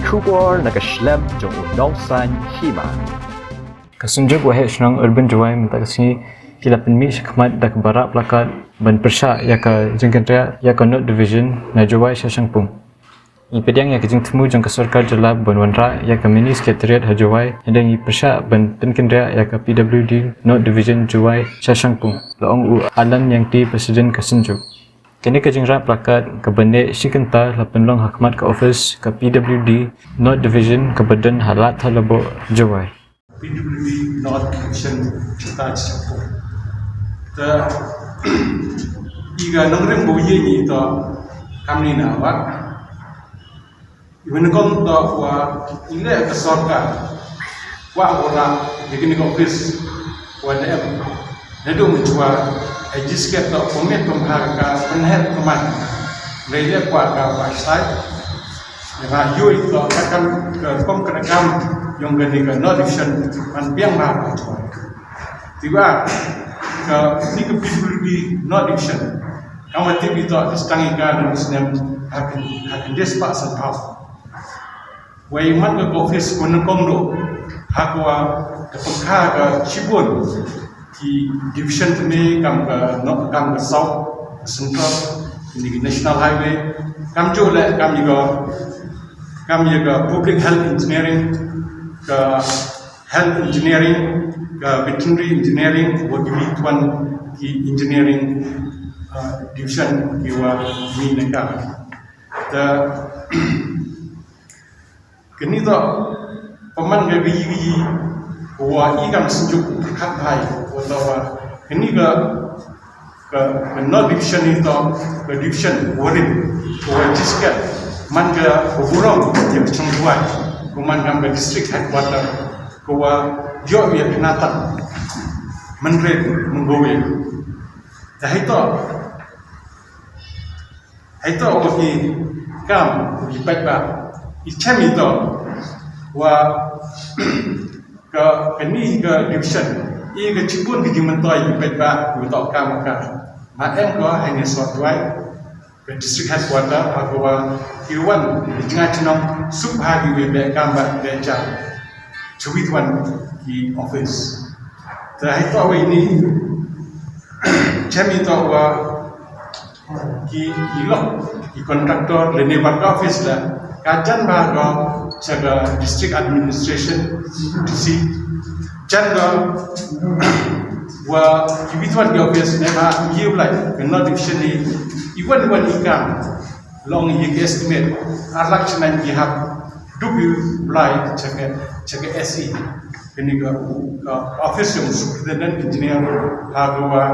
Kubor nakaslab jong udongsan Hima. Kasunjuk Waheh Shnong urban Juwai minta kasih hilapan mi syakmat dak barak plakat ban Pyrshah ya ka Pynkynriah ya ka North Division na Juwai Syashangpung. Pdiang ya kejing temu jong kesorkar jelab ban Wanra ya ka mini Secretariat Juwai dan Pyrshah ban Pynkynriah ya ka PWD North Division Juwai Syashangpung. Laong u alan yang ti Presiden kasunjuk. Kini kejing rap plakat ke bende Sikenta lapan long hakmat ke Ophis ke PWD North Division ke badan halat halabo Juwai. PWD North Division Chita Chapo. The iga nangrim boye ni to kami na wa. Iban kon to wa ile ke sorka wa ora begini Ophis wa dem. Nado menjua ejisket to komet pemharga penhet teman. Mereka kuat ka website. Yang yui to akan ke komkenakam yang gani ke North Division man Pdiang ma tiba ke ni ke PWD North Division kamu tiba itu distangi kan Muslim hakin despak sanpau wai man ke Ophis konekong do hakwa ke pekha ke Cibun di division ini kam ke South Central ini National Highway kam jo le kam juga Public Health Engineering ke Health Engineering ke Veterinary Engineering wagi tuan di Engineering Division kiwa mi neka the kini to peman ke gigi wa ikam sejuk berkat hai wa kini ke North Division itu ke Division Warin wa disket man ke burung yang cengguai kuman gambar district headquarter kuwa yo ya penatan menred menggowe dah itu bagi kam bagi baik icem itu wa ke ini ke division i ke Cibun bagi mentoi baik untuk kam ma em ko hanya software ke district headquarter bahwa iwan di tengah Shnong subhagi webe kambat beca cuwi tuan di Ophis. Terakhir tu ini cem itu ki ilok ki kontraktor lene barka Ophis lah kajan bahaga jaga district administration DC jangan wa ki tuan di Ophis ne ba yiu lai kena division ni iwan ikam long ye estimate arlak chanan ki hab dubu lai jaga SE ini ke Office yang Superintendent Engineer hagwa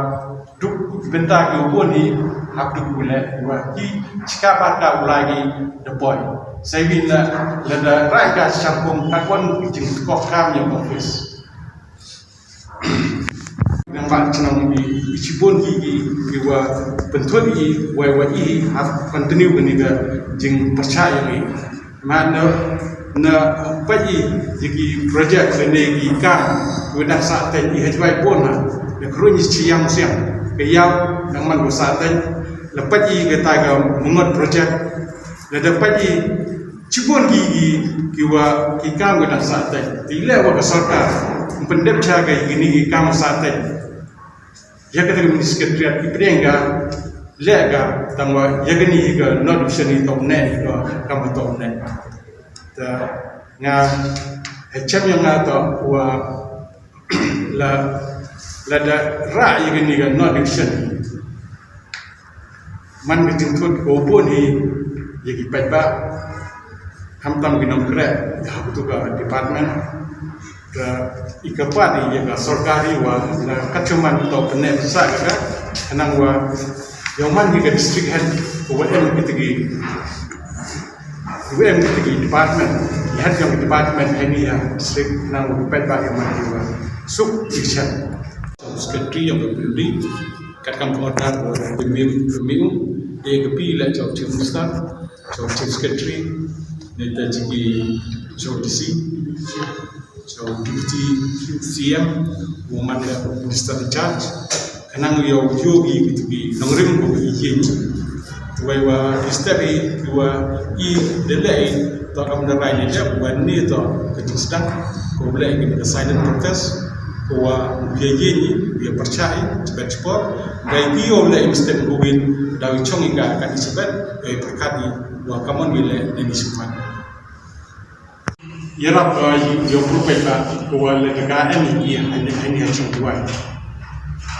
duk benta ke uboni hab dubu le wa ki cika baka ulagi deploy saya bila lada raga campung takwan jing kok kam yang Office yang pak Shnong di Cibun gigi kiwa bentuk i WWI have continue ini ke jing percaya ni mana na pagi jigi projek ini ikan udah saat ini hajai pun na kerunyi ciam siang kayau nang man saat ini lepas i kita ke mengot projek lepas i Cibun gigi kiwa ikan udah saat ini tidak wa kesorkar pendep jaga gini ikan saat ini ya kata mini Secretariat Pdiang lega tangwa yagani ga North Division ni topne ga kam topne ta nga hecam yang ngato wa la da ra yagani ga North Division man bitin tut go boni yagi paiba ham tam ginom kre ha butu ga department ke ikapat ni yang sorkari wa na kacuman to penet saga kenang wa yang man ke district head WM kitigi department head yang department ini ya district nang pet ba yang man wa sub division secretary yang berdiri kakam pengotan pemiu dia kepi la job chief minister job chief secretary neta jigi job DC so deputy CM woman minister in charge kanang yogi gitu bi nongrim ko ikin tuwa istabi tuwa delay to kam da rai dia bani to kecil sedang ko boleh ini ke silent protest ko dia ni dia percaya cepat-cepat gai dia boleh mesti mungkin dari chong inga kan cepat perkati wa kamon bile ni semua yarap yo propeka ko le ka ni ini hacung dua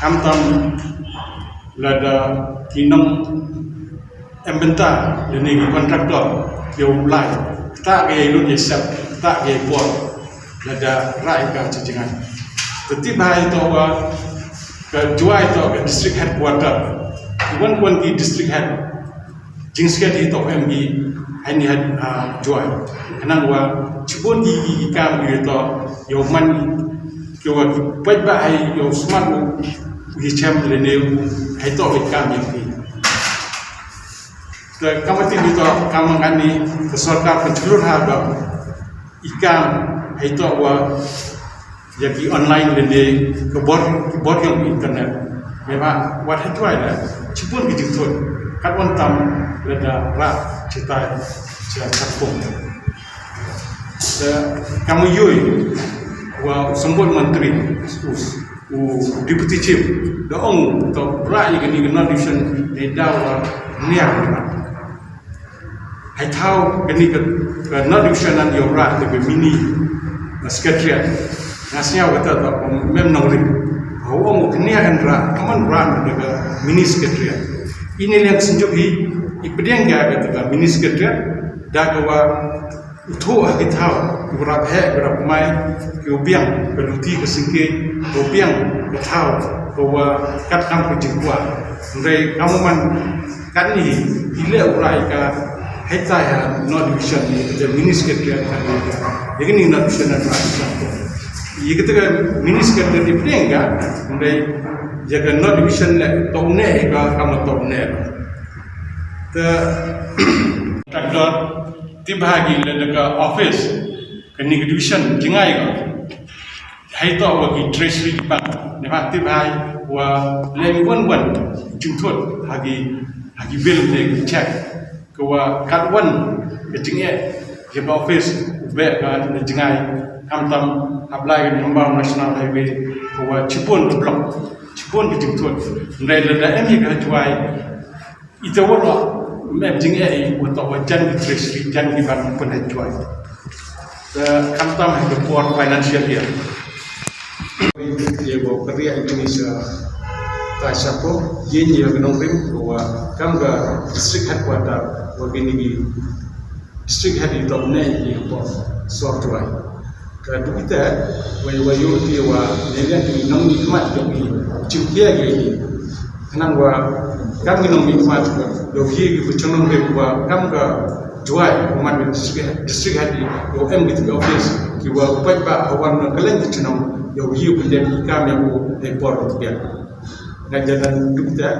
kam tam lada kinong embenta ni kontraktor yo mulai tak gay lu yesap tak gay port lada rai ka cicingan tiba itu ke juai itu ke district headquarter iwan di district head jingsket itu MB ini juai kenang wa cibon di kam itu yo man yo baik baik yo smart hicam leneu itu ikam yang ni kamati itu kamangani kesorka penculur harga ikam itu wa jadi online lende kebor yang internet memang wat itu ada cipun bijutun kat ontam leda rak cita kampung kamu yui wa sembut menteri deputy chief doong to rak yang ni non division leda wa niar hai tahu gini ke non division an yo rak ke mini secretariat nasnya kata tak mem nongri oh kenia kan kaman ran daga mini secretariat ini yang senjuki Pdiang kata mini secretariat daga wa utho agitau berap berap mai Pdiang beluti ke singke Pdiang ketau bahwa kat kam ke jingwa ndai kamu man kan ni ile urai ka heta ya no division ni the mini secretariat kan jadi ni no division ada ये कितने mini secretary Priyanka उन्हें जगह not division ने तो उन्हें एक काम तो उन्हें तो ट्रैक्टर तिभागी लेकर ऑफिस कन्नी डिवीजन जिंगाई का है तो वो की ट्रेजरी बैंक ने बात तिभाई वो लेंग वन जिंगथुट हागी बिल ने चेक को वो काट वन जिंगे जब ऑफिस वे का जिंगाई kam tam apply ke nombor national highway ko cipon ke blok cipon ke jingtut ndai lada emi ka tuai ita wala mem jing ai untuk wajan ke treasury jan ke ban pun tuai kam tam ke for financial year ye bo kerja Indonesia ta sapo ye ni ke nongrim ko kam ga district headquarter ko bini district head itu ne ye bo software kalau kita, wayu tiwa, dengan tu nong nikmat jogi, cukia gini, kenang wa, kami nong nikmat jogi bercunung bewa, kami ke jual umat district hadi, yo gitu office, kiwa upat ba awan kalian bercunung, jogi pendek kami yang report tu biar, ngajaran tu kita.